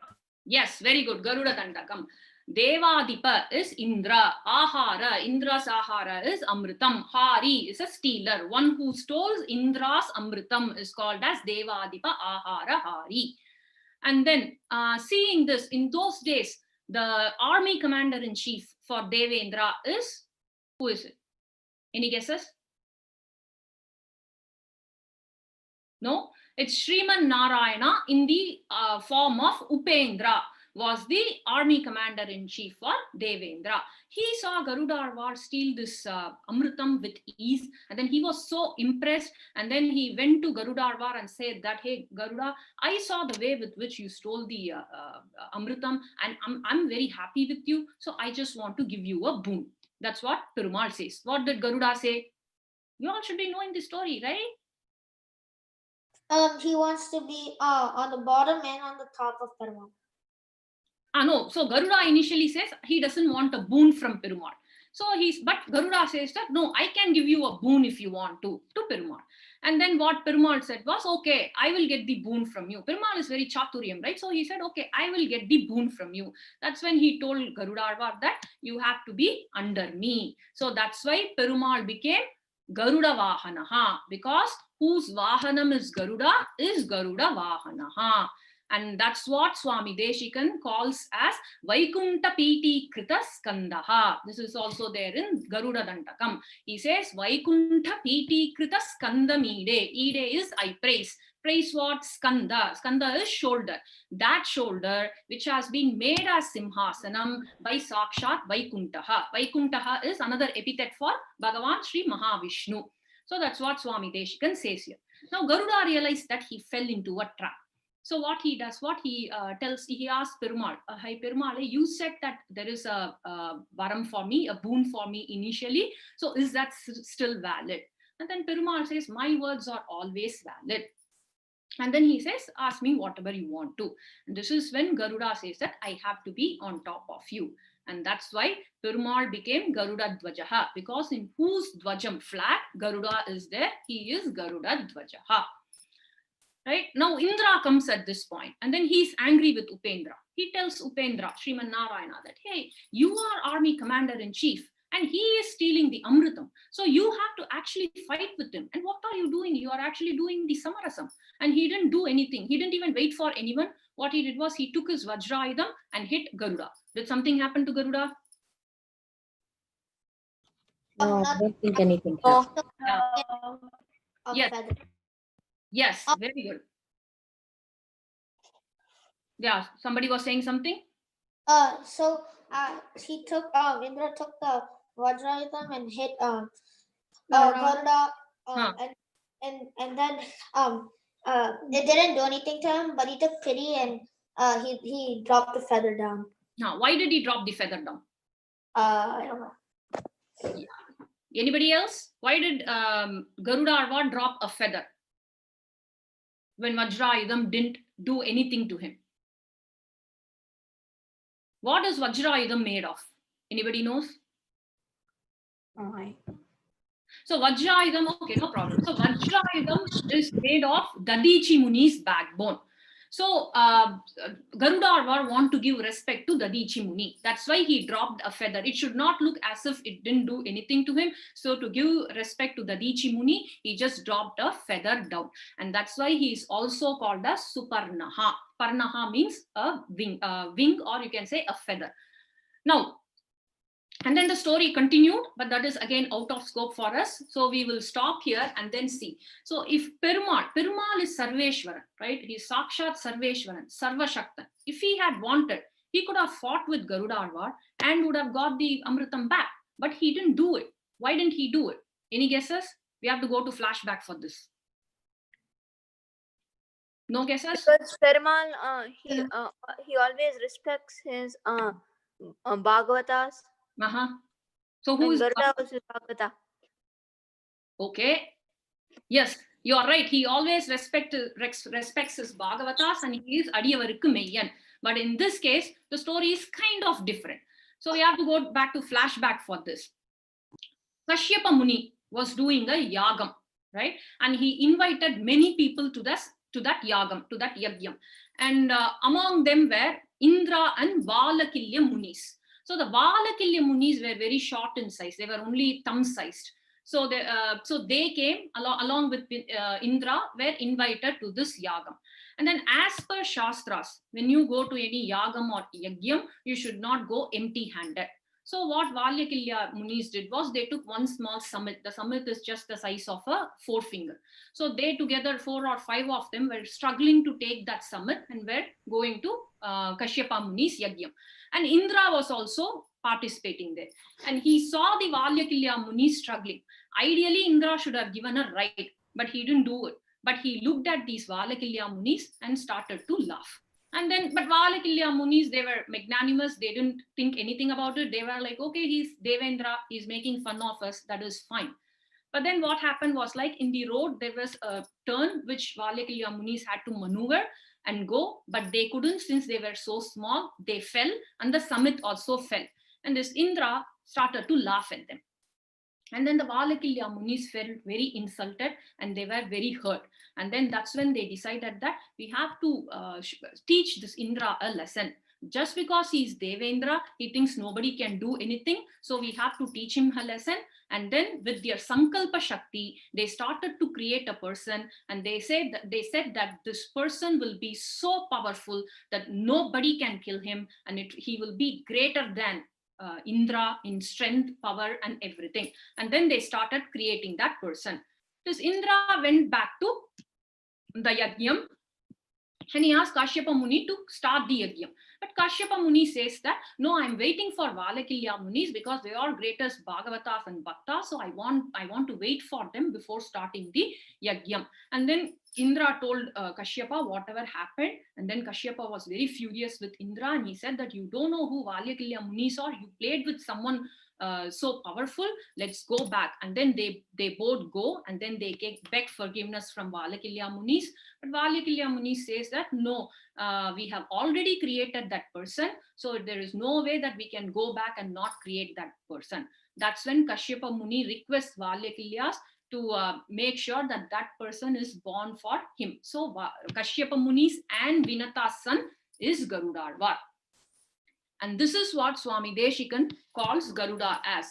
Yes, very good. Garuda Dandakam. Devadipa is Indra. Ahara, Indra's ahara is Amritam. Hari is a stealer. One who stole Indra's Amritam is called as Devadipa Ahara Hari. And then seeing this, in those days, the army commander-in-chief for Devendra is, who is it? Any guesses? No, it's Sriman Narayana in the form of Upendra was the army commander-in-chief for Devendra. He saw Garudarvar steal this Amritam with ease, and then he was so impressed, and then he went to Garudarvar and said that, hey Garuda, I saw the way with which you stole the Amritam, and I'm very happy with you, so I just want to give you a boon. That's what Perumal says. What did Garuda say? You all should be knowing the story, right? He wants to be on the bottom and on the top of Perumal. No, so Garuda initially says he doesn't want a boon from Perumal. So but Garuda says that, no, I can give you a boon if you want to Perumal. And then what Perumal said was, okay, I will get the boon from you. Perumal is very chaturiyam, right? So he said, okay, I will get the boon from you. That's when he told Garudarvar that you have to be under me. So that's why Perumal became Garuda Vahanaha, because whose Vahanam is Garuda Vahanaha. And that's what Swami Deshikan calls as Vaikunta Piti Krita Skandaha. This is also there in Garuda Dantakam. He says Vaikunta Piti Krita Skandamide. Ide is I praise. Praise what? Skanda. Skanda is shoulder. That shoulder which has been made as Simhasanam by Sakshat Vaikuntaha. Vaikuntaha is another epithet for Bhagavan Sri Mahavishnu. So that's what Swami Deshikan says here. Now Garuda realized that he fell into a trap. So what he does, he asks Perumal, hi Perumal, you said that there is a varam for me, a boon for me initially. So is that still valid? And then Perumal says, my words are always valid. And then he says, ask me whatever you want to. And this is when Garuda says that I have to be on top of you. And that's why Perumal became Garuda Dvajaha, because in whose Dvajam flag Garuda is there, he is Garuda Dvajaha. Right now, Indra comes at this point, and then he's angry with Upendra. He tells Upendra, Sriman Narayana, that, hey, you are army commander-in-chief, and he is stealing the Amritam. So you have to actually fight with him. And what are you doing? You are actually doing the Samarasam. And he didn't do anything. He didn't even wait for anyone. What he did was he took his Vajrayudam and hit Garuda. Did something happen to Garuda? No, I don't think anything happened. Yes. Yes, very good. Yeah, somebody was saying something? So he took Indra took the Vajrayudam and hit Garuda, and then it didn't do anything to him, but he took pity and he dropped the feather down. Now, why did he drop the feather down? I don't know. Yeah. Anybody else? Why did Garudarvar drop a feather when Vajrayudam didn't do anything to him? What is Vajrayudam made of? Anybody knows? So Vajrayudam, okay, no problem. So Vajrayudam is made of Dadichi Muni's backbone. So Garudarvar want to give respect to Dadichi Muni. That's why he dropped a feather. It should not look as if it didn't do anything to him. So to give respect to Dadichi Muni, he just dropped a feather down. And that's why he is also called as Suparnaha. Parnaha means a wing, or you can say a feather. Now, and then the story continued, but that is again out of scope for us. So we will stop here and then see. So if Perumal is Sarveshwaran, right? He's Sakshat Sarveshwaran, Sarvashaktan. If he had wanted, he could have fought with Garudarvar and would have got the Amritam back. But he didn't do it. Why didn't he do it? Any guesses? We have to go to flashback for this. No guesses? Because Perumal, he always respects his Bhagavatas. So who is Garuda was his Bhagavata? Okay. Yes, you are right. He always respects his Bhagavatas and he is Adiyavarukku Meyyan. But in this case, the story is kind of different. So we have to go back to flashback for this. Kashyapa Muni was doing a yagam, right? And he invited many people to that yagam, to that yagyam. And among them were Indra and Valakilya Munis. So the Valakilya Munis were very short in size. They were only thumb sized. So they came along with Indra, were invited to this yagam. And then as per Shastras, when you go to any yagam or yagyam, you should not go empty handed. So what Valakilya Munis did was they took one small summit. The summit is just the size of a forefinger. So they together, 4 or 5 of them, were struggling to take that summit and were going to Kashyapa Muni's yagyam. And Indra was also participating there. And he saw the Valakilya Muni struggling. Ideally, Indra should have given a right, but he didn't do it. But he looked at these Valakilya Munis and started to laugh. And then, but Valakilya Munis, they were magnanimous. They didn't think anything about it. They were like, okay, he's Devendra. He's making fun of us. That is fine. But then what happened was, like in the road, there was a turn which Valakilya Munis had to maneuver and go, but they couldn't since they were so small. They fell and the summit also fell. And this Indra started to laugh at them. And then the Valakilya Munis felt very insulted and they were very hurt. And then that's when they decided that we have to teach this Indra a lesson. Just because he's Devendra, he thinks nobody can do anything. So we have to teach him a lesson. And then with their Sankalpa Shakti, they started to create a person. And they said that this person will be so powerful that nobody can kill him. And he will be greater than Indra in strength, power, and everything. And then they started creating that person. This Indra went back to the Yagyam and he asked Kashyapa Muni to start the Yagyam. But Kashyapa Muni says that, no, I'm waiting for Valakilya Munis because they are greatest Bhagavatas and Bhaktas. So I want to wait for them before starting the Yagyam. And then Indra told Kashyapa whatever happened. And then Kashyapa was very furious with Indra. And he said that you don't know who Valakilya Munis are. You played with someone so powerful. Let's go back. And then they both go and then they beg forgiveness from Valakilya Munis. But Valakilya Munis says that no, we have already created that person. So there is no way that we can go back and not create that person. That's when Kashyapa Muni requests Valakilyas to make sure that that person is born for him. So Kashyapa Muni's and Vinata's son is Garudarvar. And this is what Swami Deshikan calls Garuda as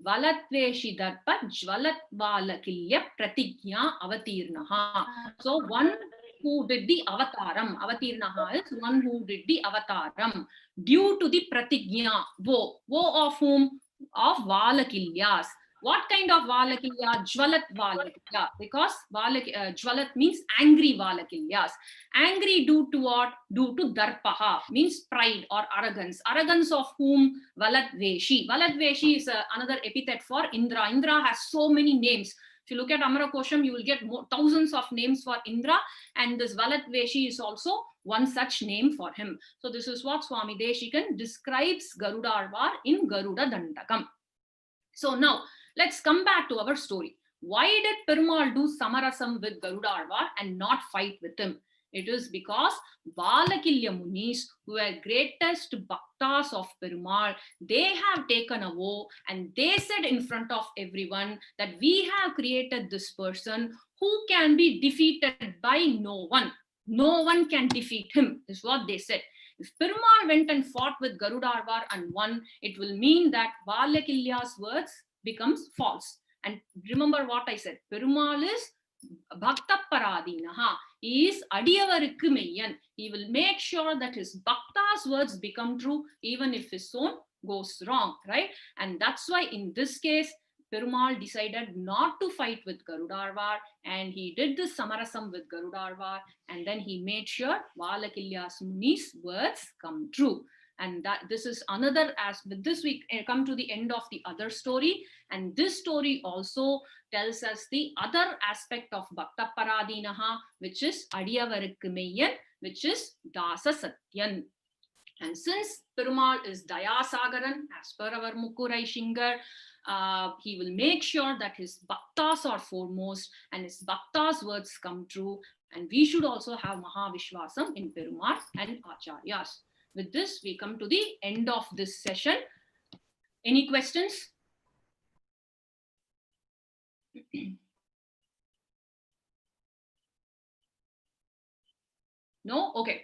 Valatveshi Darpa Jvalat Valakilya Pratigya Avatirnaha. So one who did the avataram. Avatirnaha is one who did the avataram due to the pratigya. Woe of whom? Of Valakilyas. What kind of Valakilya? Jvalat Valakilya. Because Jvalat means angry Valakilyas. Angry due to what? Due to Darpaha, means pride or arrogance. Arrogance of whom? Valatveshi. Valatveshi is another epithet for Indra. Indra has so many names. If you look at Amara Kosham, you will get thousands of names for Indra, and this Valatveshi is also one such name for him. So this is what Swami Deshikan describes Garudarvar in Garuda Dandakam. So now let's come back to our story. Why did Perumal do Samarasam with Garudarvar and not fight with him? It is because Valakilya Munis, who are greatest bhaktas of Perumal, they have taken a vow and they said in front of everyone that we have created this person who can be defeated by no one. No one can defeat him, is what they said. If Perumal went and fought with Garudarvar and won, it will mean that Valakilya's words becomes false. And remember what I said, Perumal is Bhakta Paradinaha. He is Adiyavarukku Meyyan. He will make sure that his Bhakta's words become true even if his own goes wrong, right? And that's why in this case, Perumal decided not to fight with Garudarvar, and he did this Samarasam with Garudarvar, and then he made sure Valakilya's Muni's words come true. And that this is another, as with this we come to the end of the other story, and this story also tells us the other aspect of Bhakta Paradinaha, which is Adiyavarukku Meyyan, which is Dasa Satyan. And since Perumal is Dayasagaran, as per our Mukkurai Shingar, he will make sure that his bhaktas are foremost and his bhaktas' words come true. And we should also have Mahavishwasam in Perumal and Acharyas. With this, we come to the end of this session. Any questions? No? Okay.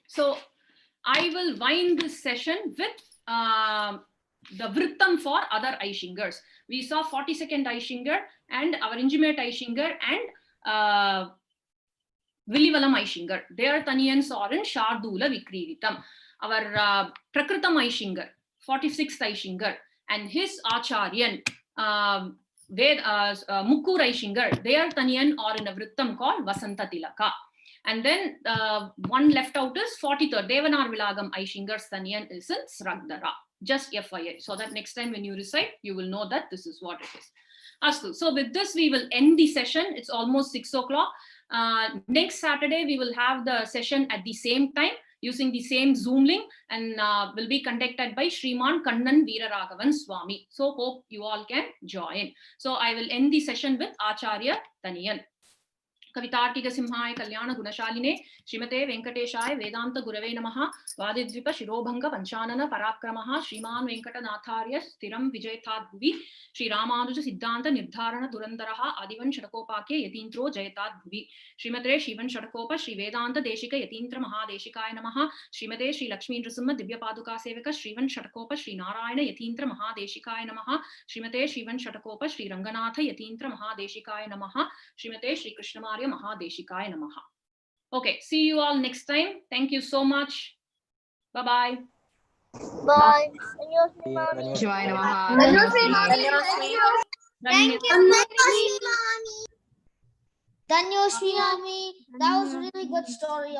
So I will wind this session with the Vrittam for other Aishingers. We saw 42nd Aishinger and our intimate Aishinger and Villivalam Aishinger. Their Taniyans are in Shardula Vikrivitam. Our Prakritam Aishinger, 46th Aishinger, and his Acharyan, Mukkur Aishinger, their Taniyan are in a Vrittam called Vasanta Tilaka. And then one left out is 43rd, Devanar Vilagam Aishinger's Taniyan is in Sragdara. Just FYI, so that next time when you recite, you will know that this is what it is. Astu. So with this, we will end the session. It's almost 6 o'clock. Next Saturday, we will have the session at the same time using the same Zoom link and will be conducted by Shriman Kannan Veeraraghavan Swami. So hope you all can join. So I will end the session with Acharya Taniyan. कवितार्किक सिंहाय कल्याण गुणशालिने श्रीमते वेंकटेशाय वेदांत गुरवे नमः वादिद्विप शिरोभंग पंचानन पराक्रमः श्रीमान् वेंकटनाथार्य स्थिरं विजयताद् भुवि श्रीरामानुज सिद्धांत निर्धारण दुरंदरः आदिवन् षटकोपाख्ये यतीन्द्रो जयताद् भुवि श्रीमते श्रीवन् षटकोप श्री वेदांत देशिक यतीन्द्र महादेशिकाय नमः श्रीमते श्री लक्ष्मी नृसिंह दिव्य पादुका सेवक श्रीवन् षटकोप श्री नारायण यतीन्द्र महादेशिकाय नमः श्रीमते श्रीवन् षटकोप श्री रंगनाथ यतीन्द्र महादेशिकाय नमः श्रीमते Shri कृष्णमार्य Mahadeshikaya Namaha. Okay, see you all next time. Thank you so much. Bye-bye. Bye. Shivaya Namaha. Danyosmi Mami. That was a really good story.